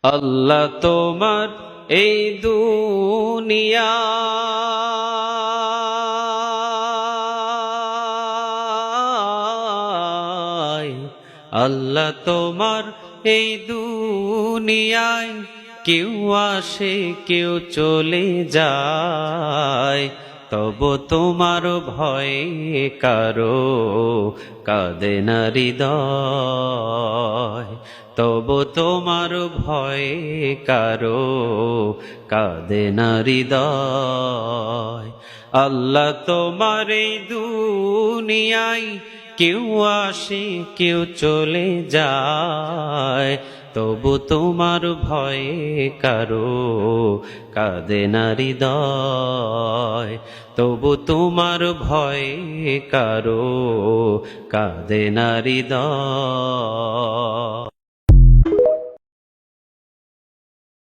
আল্লাহ তোমার এই দুনিয়ায়, আল্লাহ তোমার এই দুনিয়ায়, কেউ আসে কেউ চলে যায়, তবু তোমার ভয়ে কারো কাঁদে না হৃদয়, তবু তোমার ভয়ে কারো কাঁদে না হৃদয়। আল্লাহ তোমার এই দুনিয়ায়, কেউ আসে কেউ চলে যায়, তবু তোমার ভয়ে কারো কাঁদে না হৃদয়, তবু তোমার ভয়ে কারো কাঁদে না হৃদয়।